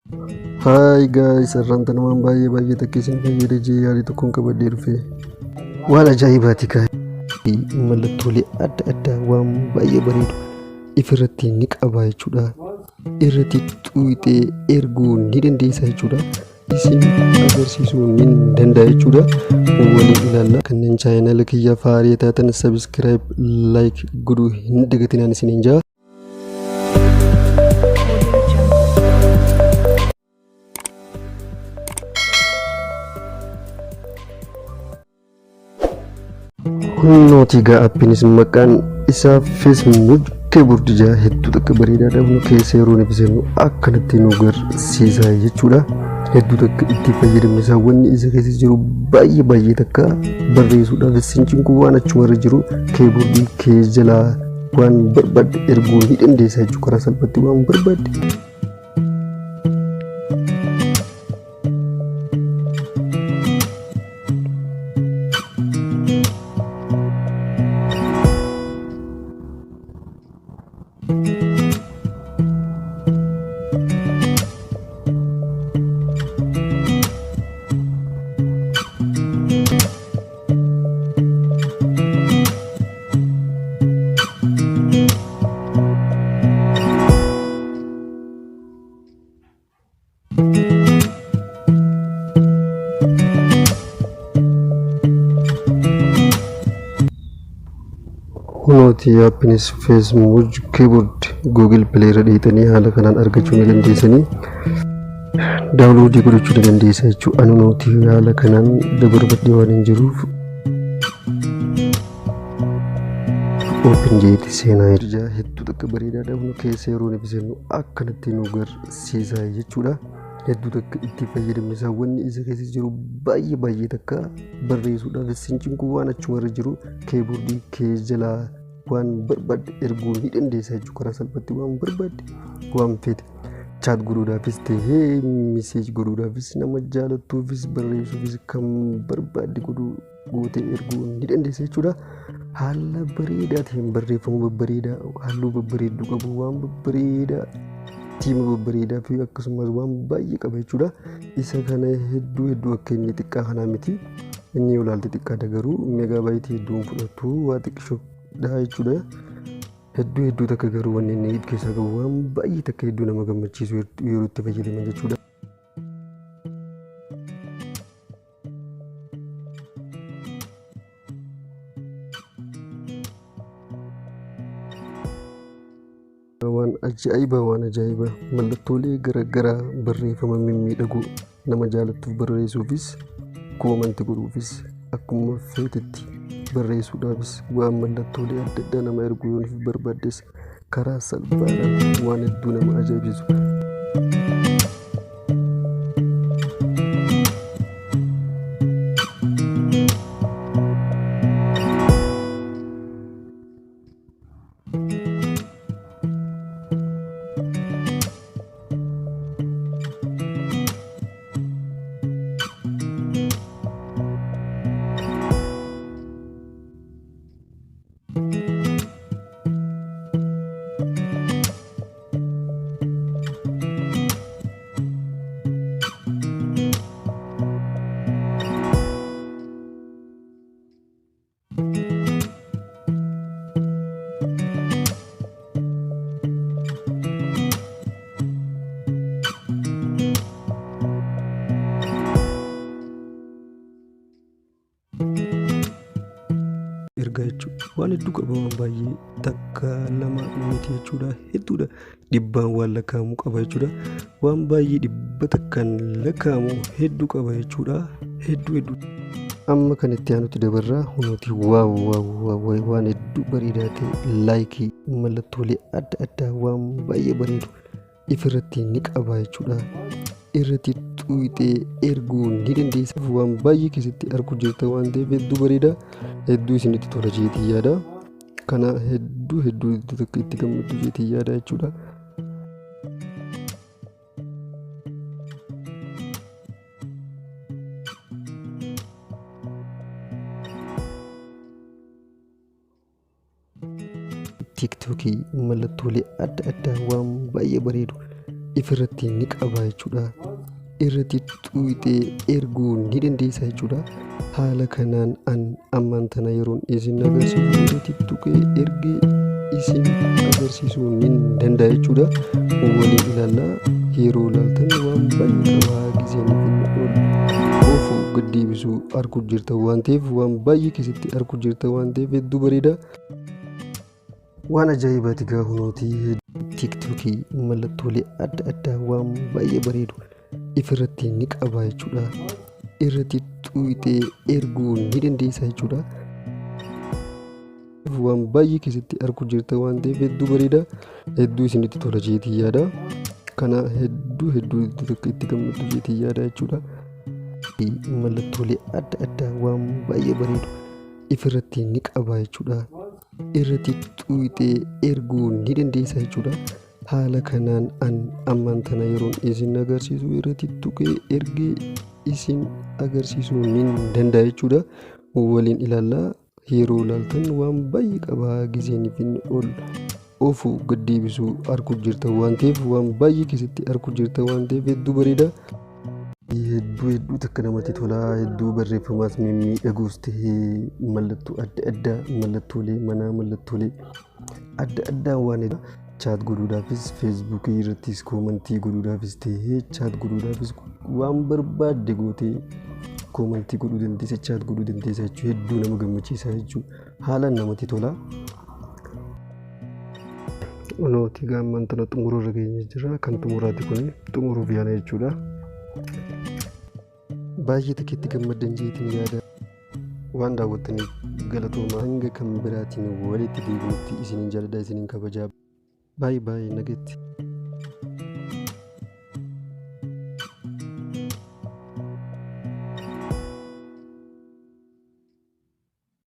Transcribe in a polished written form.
Hi guys, har'aan namaan baay'ee takkeessin fayyada jee yaadii tokkoon qabadhee dhufe. Waan ajaa'ibaati gaa'ii mallattoolee adda addaa waan baay'ee bareedu ifirratti ni qaba jechuudha. Irratti xuuxee erguu ni dandeessa jechuudha. Isin agarsiisuu ni danda'a jechuudha. Waliin ilaalla. Kanneen chaayinaala kiyya faarii taatan sabiskiraayib laayik godhuu hin dagatinaan isiniin jaa. Hunooti egaa appiinis maqaan isaa feesbuuk keeboordii hedduu takka bareedaadha. Hunda keessa yeroo ibsinu akkanatti nu agarsiisa jechuudha. Hedduu takka itti fayyadamne wanni isa keessa jiru baay'ee takka barreessuudhaaf sinchiin kun waan achumarra jiru keeboordii kee jalaa waan barbaadde erguu ni dandeessa jechuudha. Karaa salphaatti waan barbaadde. Hunooti appiinis feesbuuk keeboordii Google Play irra dhiitanii haala kanaan argachuu ni dandeessanii daawunloodii godhachuu ni dandeessa jechuudha. Anunooti haala kanaan dabarfadhee waan hin jiruuf open jeeti seenaa jira. Hedduu takka bareedaadha. Hunda keessa yeroo ibsinu akkanatti nu agarsiisa jechuudha. Hedduu takka itti fayyadamne wanni isa keessa jiru baay'ee takka barreessuudhaaf sinchiin kun waan achumarra jiru keeboordii kee jalaa waan barbaadde erguu ni dandeessa jechuudha. Karaa salphaatti waan barbaadde waan feete chaat godhuudhaafis ta'ee miseej godhuudhaafis nama jaalattuufis barreessuufis kan barbaadde gootee erguu ni dandeessa jechuudha. Haala bareedaa ta'een barreeffama babbareedaa halluu babbareedduu qabu waan babbareedaa tiima babbareedaa fi akkasumas waan baay'ee qaba jechuudha. Isa kana hedduu akka inni xiqqaa kanaa miti. Inni yoo ilaalte xiqqaadha garuu meegaabaaytii hedduun fudhatu waa xiqqishoodha jechuudha. Hedduu takka garuu wanni inni keessaa qabu waan baay'ee takka hedduu nama gammachiisu yeroo itti fayyadaman jechuudha. Waan ajaa'ibaa mallattoolee garaagaraa barreeffama mimmiidhagoo nama jaalattuuf barreessuufis koomantii godhuufis akkuma feetetti barreessuudhaafis waan mallattoolee adda addaa nama erguu yoo barbaaddes karaa salphaadhaan waan hedduu nama ajaa'ibsiisu. Ergaa jechuudha waan hedduu qaba waan baay'ee takka lama miti jechuudha. Hedduudha dhibbaan waan lakkaa'amu qaba jechuudha. Waan baay'ee dhibba takkaan lakkaa'amu hedduu qaba jechuudha. Hedduu amma kan itti aanutti dabarraa hunuuti waan hedduu bareedaa ta'e laayikii mallattoolee adda addaa waan baay'ee bareedu ifirratti ni qaba jechuudha. Irratti xuuxee erguu ni dandeessa waan baay'ee keessatti arguu jirta waan ta'eef hedduu bareeda hedduu isinitti tola jeetii yaada. Kana hedduu itti gammaddu jeetii yaada jechuudha. TikTokii mallattoolee adda addaa waan baay'ee bareedu ifirratti ni qaba jechuudha. Irratti xuqxee erguu ni dandeessa jechuudha. Haala kanaan ammaan tana yeroon isin agarsiisu irratti tuqee ergee isin agarsiisuu ni danda'a jechuudha. Waliin ilaallaa yeroo ilaaltan waan baay'ee qabaa giseen of gaddeebisuu arguu jirta waan ta'eef waan baay'ee keessatti arguu jirta waan ta'eef hedduu bareeda. Waan ajaa'ibaati gaafa tiktokii mallattoolee adda addaa waan baay'ee bareedu ifirratti ni qaba jechuudha. Irratti xuqxee erguu ni dandeessa jechuudha. Waan baay'ee keessatti arguu jirta waan ta'eef hedduu bareeda. Hedduu isinitti tola jeetii yaada. Kana hedduu itti gammadu jeetii yaada jechuudha. Mallattoolee adda addaa waan baay'ee bareedu ifirratti ni qaba jechuudha. Irratti xuqxee erguu ni dandeessa jechuudha. Haala kanaan ammaan tana yeroon isin agarsiisu irratti tuqee ergee isin agarsiisuu ni danda'a jechuudha. Waliin ilaallaa yeroo ilaaltan waan baay'ee qabaa giseen of gaddeebisuu arguu jirta waan ta'eef waan baay'ee keessatti arguu jirta waan ta'eef hedduu bareeda. Hedduu takka namatti tola. Hedduu barreeffamaas miidhaguus ta'ee mallattoo adda addaa mallattoolee manaa mallattoolee adda addaa waan chaat godhuudhaafis feesbuukii irrattis koomantii godhuudhaafis ta'ee chaat godhuudhaafis waan barbaadde gootee koomantii godhuu dandeessa chaat godhuu dandeessa jechuudha. Hedduu nama gammachiisa jechuudha. Haalaan namatti tola. Onooti gaamman tana xumuruu irra geenye jira. Kan xumuraati kun xumuruuf yaala jechuudha. Baay'ee takkitti gammaddan jeetiin yaada. Waan daawwattaniif galatooma. Hanga kan biraatiin walitti deebinutti isiniin jaalladha isiniin kabajaa. Bye bye nagatti.